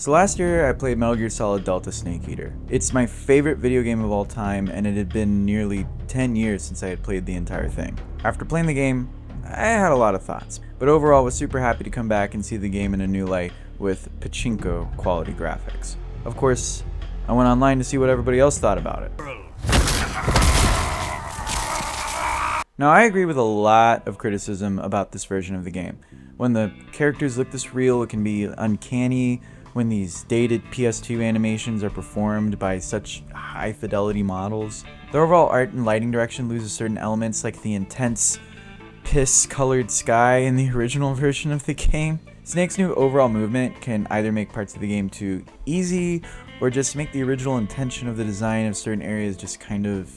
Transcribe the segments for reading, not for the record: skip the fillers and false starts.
So last year I played Metal Gear Solid Delta Snake Eater. It's my favorite video game of all time, and it had been nearly 10 years since I had played the entire thing. After playing the game, I had a lot of thoughts, but overall was super happy to come back and see the game in a new light with pachinko quality graphics. Of course, I went online to see what everybody else thought about it. Now I agree with a lot of criticism about this version of the game. When the characters look this real, it can be uncanny. When these dated PS2 animations are performed by such high fidelity models. The overall art and lighting direction loses certain elements like the intense piss colored sky in the original version of the game. Snake's new overall movement can either make parts of the game too easy or just make the original intention of the design of certain areas just kind of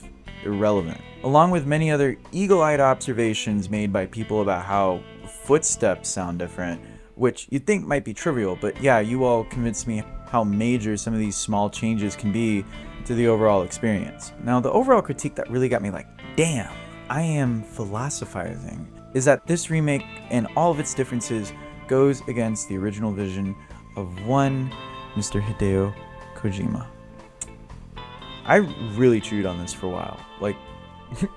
irrelevant. Along with many other eagle-eyed observations made by people about how footsteps sound different, which you'd think might be trivial, but yeah, you all convinced me how major some of these small changes can be to the overall experience. Now, the overall critique that really got me like, damn, I am philosophizing, is that this remake and all of its differences goes against the original vision of one Mr. Hideo Kojima. I really chewed on this for a while, like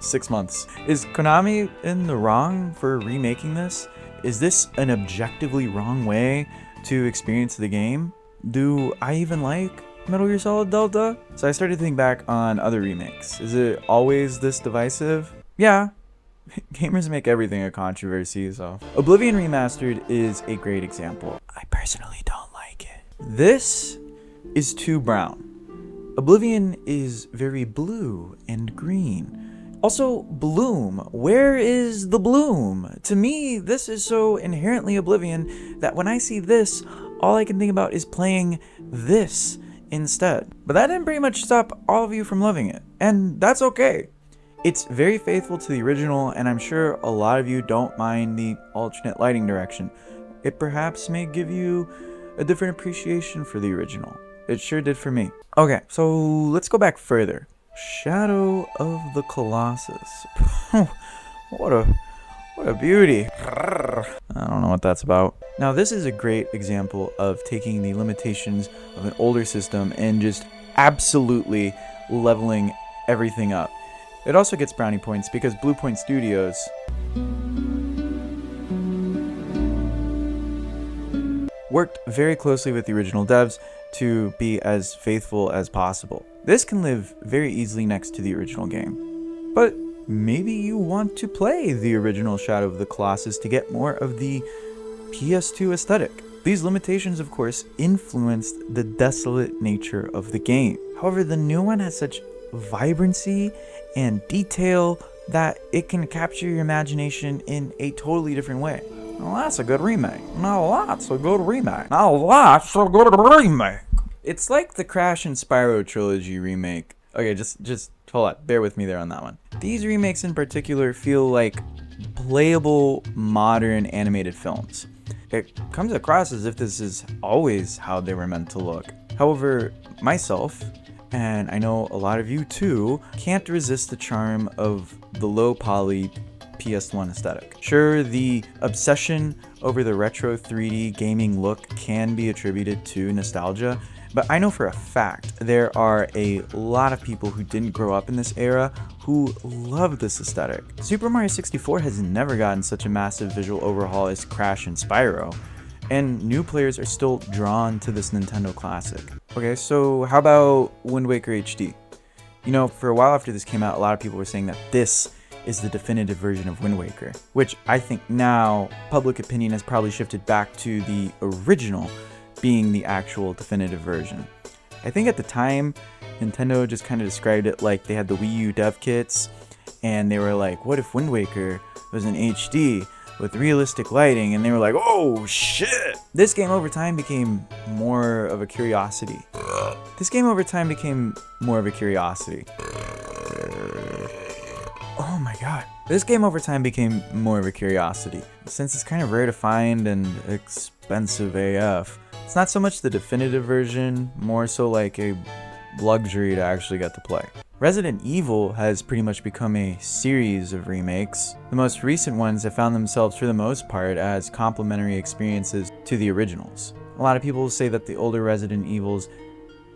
6 months. Is Konami in the wrong for remaking this? Is this an objectively wrong way to experience the game? Do I even like Metal Gear Solid Delta? So I started to think back on other remakes. Is it always this divisive? Yeah. Gamers make everything a controversy, so. Oblivion Remastered is a great example. I personally don't like it. This is too brown. Oblivion is very blue and green. Also, bloom. Where is the bloom? To me, this is so inherently Oblivion that when I see this, all I can think about is playing this instead. But that didn't pretty much stop all of you from loving it, and that's okay. It's very faithful to the original, and I'm sure a lot of you don't mind the alternate lighting direction. It perhaps may give you a different appreciation for the original. It sure did for me. Okay, so let's go back further. Shadow of the Colossus. What a beauty. I don't know what that's about. Now this is a great example of taking the limitations of an older system and just absolutely leveling everything up. It also gets brownie points because Blue Point Studios worked very closely with the original devs to be as faithful as possible. This can live very easily next to the original game. But maybe you want to play the original Shadow of the Colossus to get more of the PS2 aesthetic. These limitations, of course, influenced the desolate nature of the game. However, the new one has such vibrancy and detail that it can capture your imagination in a totally different way. Now that's a good remake. Now that's a good remake. Now that's a good remake. It's like the Crash and Spyro trilogy remake. Okay, just hold on. Bear with me there on that one. These remakes in particular feel like playable modern animated films. It comes across as if this is always how they were meant to look. However, myself, and I know a lot of you too, can't resist the charm of the low poly PS1 aesthetic. Sure, the obsession over the retro 3D gaming look can be attributed to nostalgia, but I know for a fact there are a lot of people who didn't grow up in this era who love this aesthetic. Super Mario 64 has never gotten such a massive visual overhaul as Crash and Spyro, and new players are still drawn to this Nintendo classic. Okay, so how about Wind Waker HD? You know, for a while after this came out, a lot of people were saying that this is the definitive version of Wind Waker, which I think now public opinion has probably shifted back to the original being the actual definitive version. I think at the time, Nintendo just kind of described it like they had the Wii U dev kits, and they were like, what if Wind Waker was in HD with realistic lighting? And they were like, oh shit! This game over time became more of a curiosity. Oh my god. This game over time became more of a curiosity. Since it's kind of rare to find and expensive AF, it's not so much the definitive version, more so like a luxury to actually get to play. Resident Evil has pretty much become a series of remakes. The most recent ones have found themselves for the most part as complementary experiences to the originals. A lot of people say that the older Resident Evils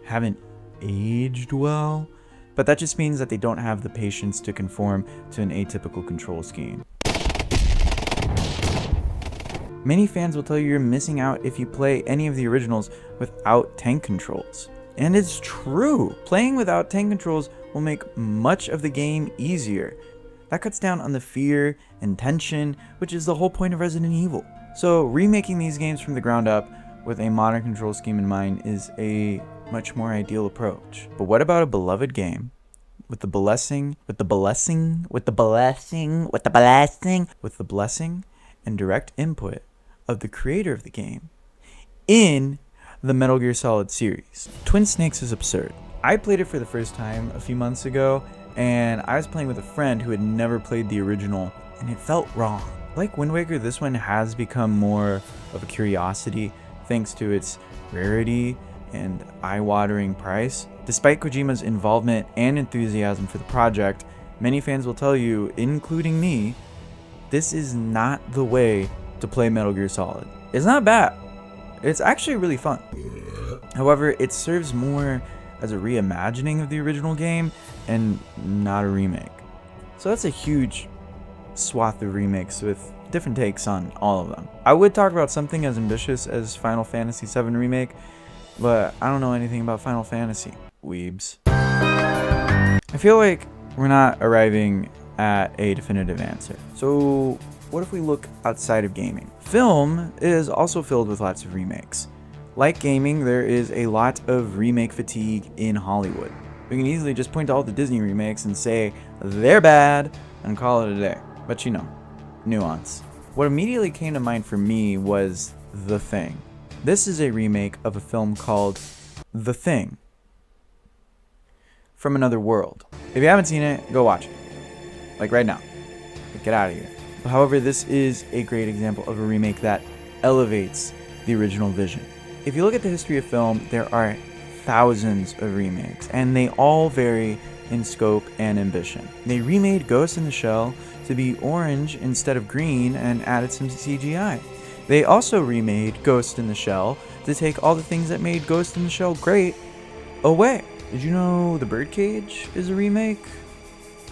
haven't aged well, but that just means that they don't have the patience to conform to an atypical control scheme. Many fans will tell you you're missing out if you play any of the originals without tank controls. And it's true. Playing without tank controls will make much of the game easier. That cuts down on the fear and tension, which is the whole point of Resident Evil. So remaking these games from the ground up with a modern control scheme in mind is a much more ideal approach. But what about a beloved game with the blessing and direct input of the creator of the game in the Metal Gear Solid series? Twin Snakes is absurd. I played it for the first time a few months ago, and I was playing with a friend who had never played the original, and it felt wrong. Like Wind Waker, this one has become more of a curiosity thanks to its rarity and eye-watering price. Despite Kojima's involvement and enthusiasm for the project, many fans will tell you, including me, this is not the way to play Metal Gear Solid. It's not bad. It's actually really fun. However, it serves more as a reimagining of the original game and not a remake. So that's a huge swath of remakes with different takes on all of them. I would talk about something as ambitious as Final Fantasy VII Remake, but I don't know anything about Final Fantasy, weebs. I feel like we're not arriving at a definitive answer. So what if we look outside of gaming? Film is also filled with lots of remakes. Like gaming, there is a lot of remake fatigue in Hollywood. We can easily just point to all the Disney remakes and say they're bad and call it a day. But you know, nuance. What immediately came to mind for me was The Thing. This is a remake of a film called The Thing from Another World. If you haven't seen it, go watch it. Like right now. Get out of here. However, this is a great example of a remake that elevates the original vision. If you look at the history of film, there are thousands of remakes, and they all vary in scope and ambition. They remade Ghost in the Shell to be orange instead of green and added some CGI. They also remade Ghost in the Shell to take all the things that made Ghost in the Shell great away. Did you know The Birdcage is a remake?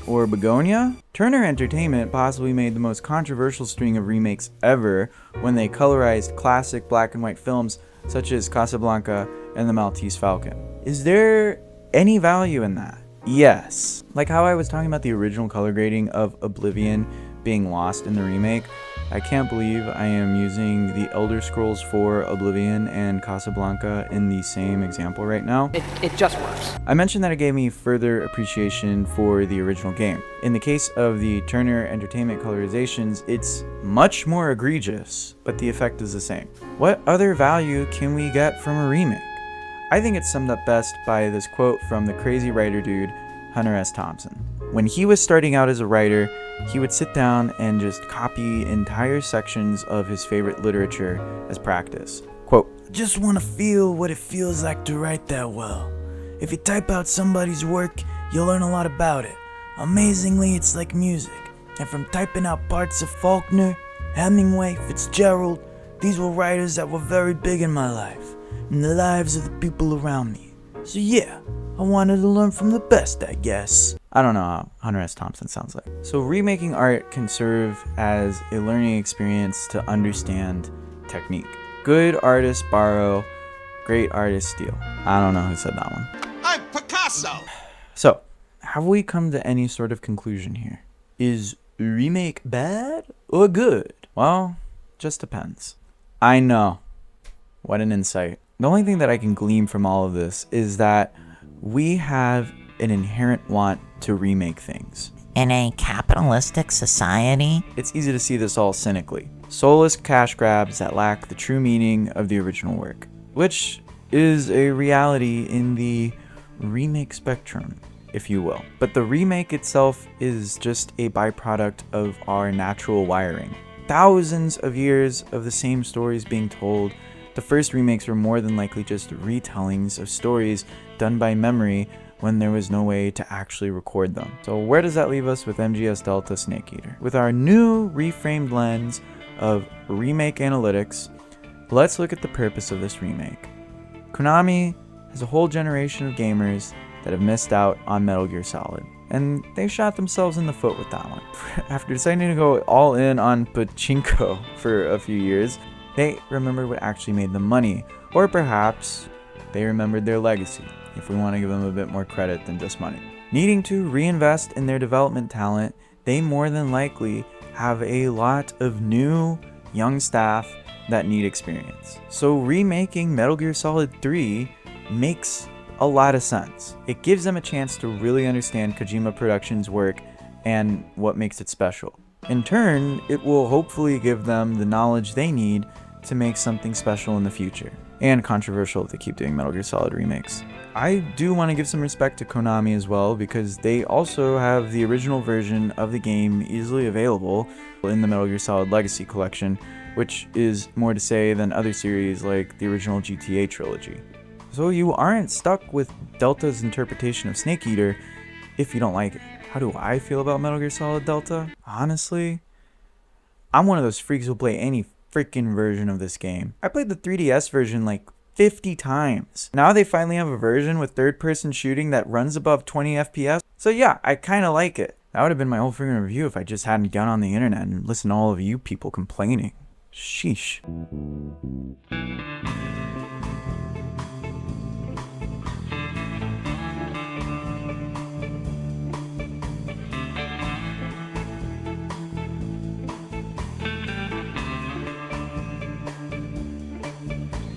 Or Begonia? Turner Entertainment possibly made the most controversial string of remakes ever when they colorized classic black and white films such as Casablanca and The Maltese Falcon. Is there any value in that? Yes. Like how I was talking about the original color grading of Oblivion being lost in the remake, I can't believe I am using the Elder Scrolls 4 Oblivion and Casablanca in the same example right now. It just works. I mentioned that it gave me further appreciation for the original game. In the case of the Turner Entertainment colorizations, it's much more egregious, but the effect is the same. What other value can we get from a remake? I think it's summed up best by this quote from the crazy writer dude, Hunter S. Thompson. When he was starting out as a writer, he would sit down and just copy entire sections of his favorite literature as practice. Quote, "Just want to feel what it feels like to write that well. If you type out somebody's work, you'll learn a lot about it. Amazingly, it's like music. And from typing out parts of Faulkner, Hemingway, Fitzgerald, these were writers that were very big in my life, in the lives of the people around me. So yeah, I wanted to learn from the best, I guess." I don't know how Hunter S. Thompson sounds like. So remaking art can serve as a learning experience to understand technique. Good artists borrow, great artists steal. I don't know who said that one. I'm Picasso! So, have we come to any sort of conclusion here? Is remake bad or good? Well, just depends. I know. What an insight. The only thing that I can glean from all of this is that we have an inherent want to remake things. In a capitalistic society, It's easy to see this all cynically. Soulless cash grabs that lack the true meaning of the original work, which is a reality in the remake spectrum, if you will. But the remake itself is just a byproduct of our natural wiring. Thousands of years of the same stories being told, the first remakes were more than likely just retellings of stories done by memory when there was no way to actually record them. So where does that leave us with MGS Delta Snake Eater? With our new reframed lens of remake analytics, let's look at the purpose of this remake. Konami has a whole generation of gamers that have missed out on Metal Gear Solid, and they shot themselves in the foot with that one. After deciding to go all in on pachinko for a few years, they remembered what actually made them money, or perhaps they remembered their legacy, if we want to give them a bit more credit than just money. Needing to reinvest in their development talent, they more than likely have a lot of new, young staff that need experience. So remaking Metal Gear Solid 3 makes a lot of sense. It gives them a chance to really understand Kojima Productions' work and what makes it special. In turn, it will hopefully give them the knowledge they need to make something special in the future. And controversial if they keep doing Metal Gear Solid remakes. I do want to give some respect to Konami as well, because they also have the original version of the game easily available in the Metal Gear Solid Legacy Collection, which is more to say than other series like the original GTA trilogy. So you aren't stuck with Delta's interpretation of Snake Eater if you don't like it. How do I feel about Metal Gear Solid Delta? Honestly, I'm one of those freaks who'll play any freaking version of this game. I played the 3DS version like 50 times. Now they finally have a version with third-person shooting that runs above 20 FPS. So yeah, I kind of like it. That would have been my whole freaking review if I just hadn't gone on the internet and listened to all of you people complaining. Sheesh.